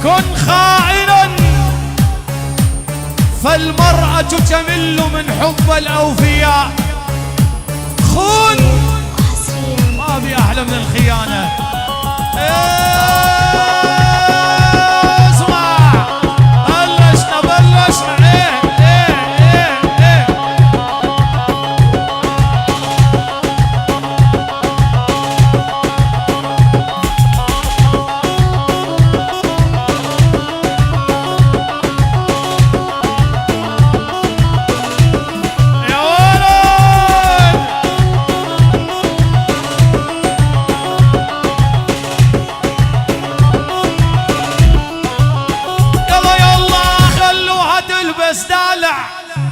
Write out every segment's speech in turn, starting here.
كن خائنا فالمرأة تمل من حب الأوفياء. خون ما في أحلى من الخيانة. اسمع بلشنا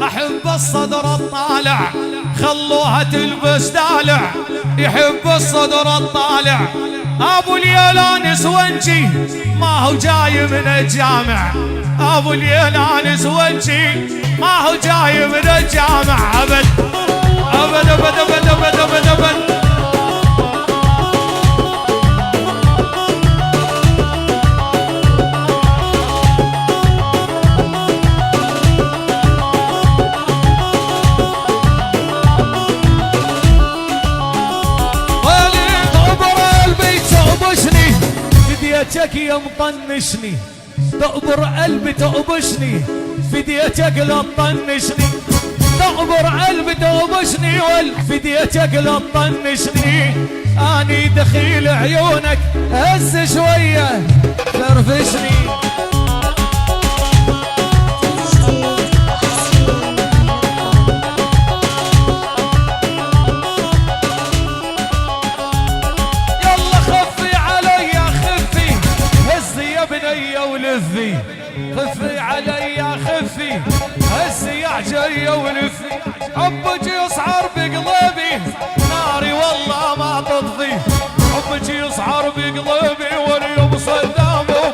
أحب الصدر الطالع، خلوها تلبس دالع، يحب الصدر الطالع. أبو اليلان سونجي ما هو جاي من الجامع، أبو اليلان سونجي ما هو جاي من الجامع. أبد أبد أبد أبد أبد أبد أبد. فديتك يا مطنشني، تقبر قلبي تقبشني، فديتك لا تطنشني، تقبر قلبي تقبشني، والفديتك لا تطنشني. اني دخيل عيونك هز شويه فرفشني. ولفي خفي علي خفي هسي يا جايه ولفي. حبك يصعر بقلبي ناري والله ما تطفي، حبك يصعر بقلبي واليوم صدامه.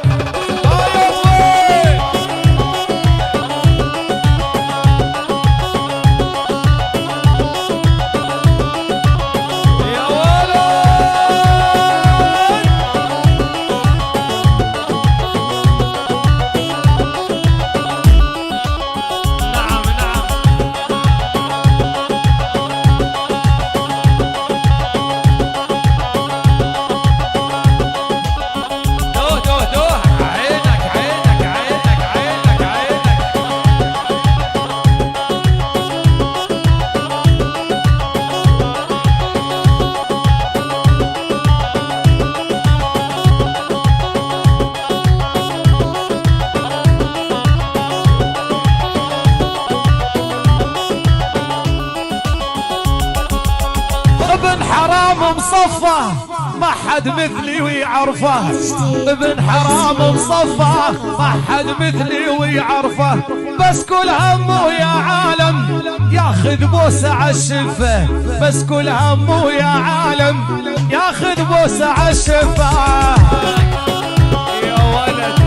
ابن حرام مصفى ما حد مثلي ويعرفه، ابن حرام مصفى ما حد مثلي ويعرفه. بس كل همه يا عالم ياخذ بوسه عالشفه، بس كل همه يا عالم ياخذ بوسه عالشفه. يا ولد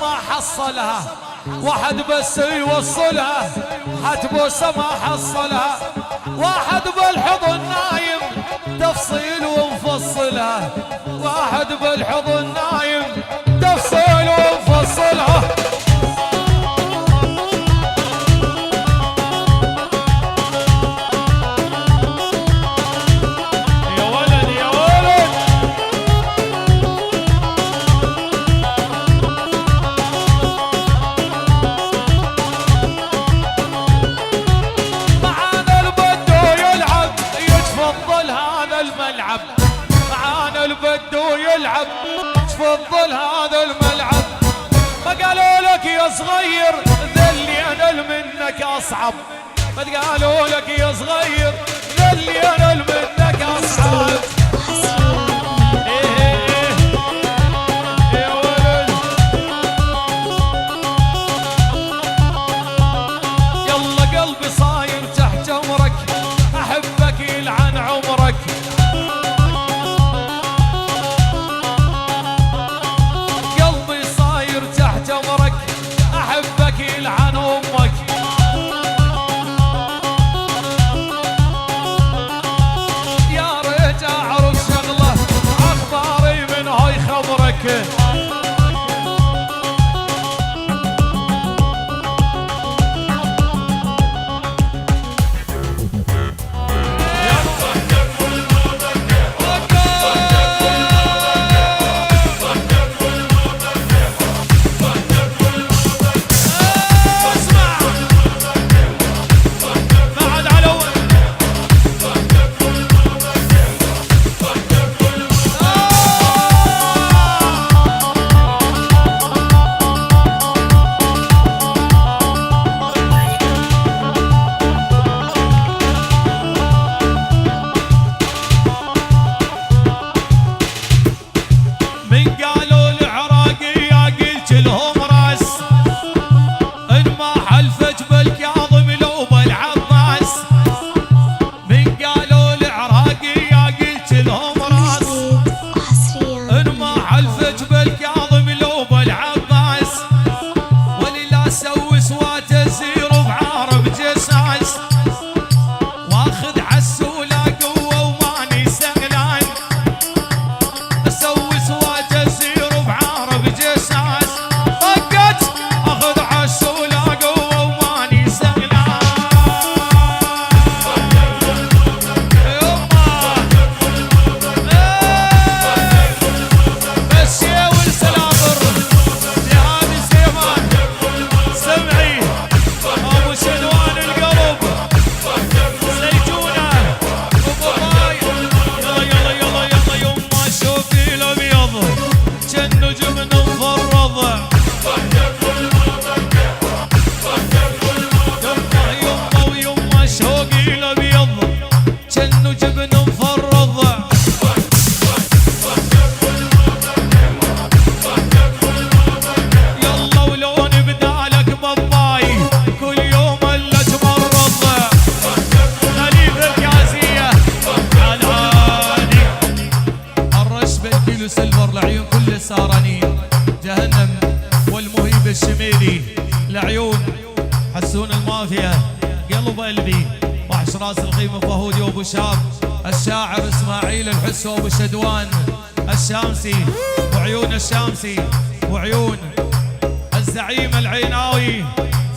ما حصلها، واحد بس يوصلها حتبوسه ما حصلها. واحد بالحضن نايم تفصيل ومفصلها، واحد بالحضن نايم تفصيل ومفصلها. معانا البدو يلعب تفضل هذا الملعب. ما قالوا لك يا صغير ذلي انا منك اصعب، ما قالوا لك يا صغير ذلي انا منك اصعب. يا ولد يلا قلبي صاير تحت امرك، احبك يلعن عمرك. وجبن مفرض. يلا ولون بدالك باباي كل يوم الا تمرض. خليفه الكاسيه العادي الرش بالكيلو سيلفر لعيون كل السهرانين. جهنم والمهيب الشميلي لعيون حسون المافيا قلب قلبي. وحش راس الخيمه فهودي وابو شاب. الشاعر اسماعيل الحس وابو شدوان الشامسي وعيون الشامسي وعيون الزعيم العيناوي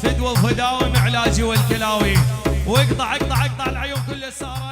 فدوى وفداوي معلاجي والكلاوي. واقطع اقطع اقطع العيون كل السهرة.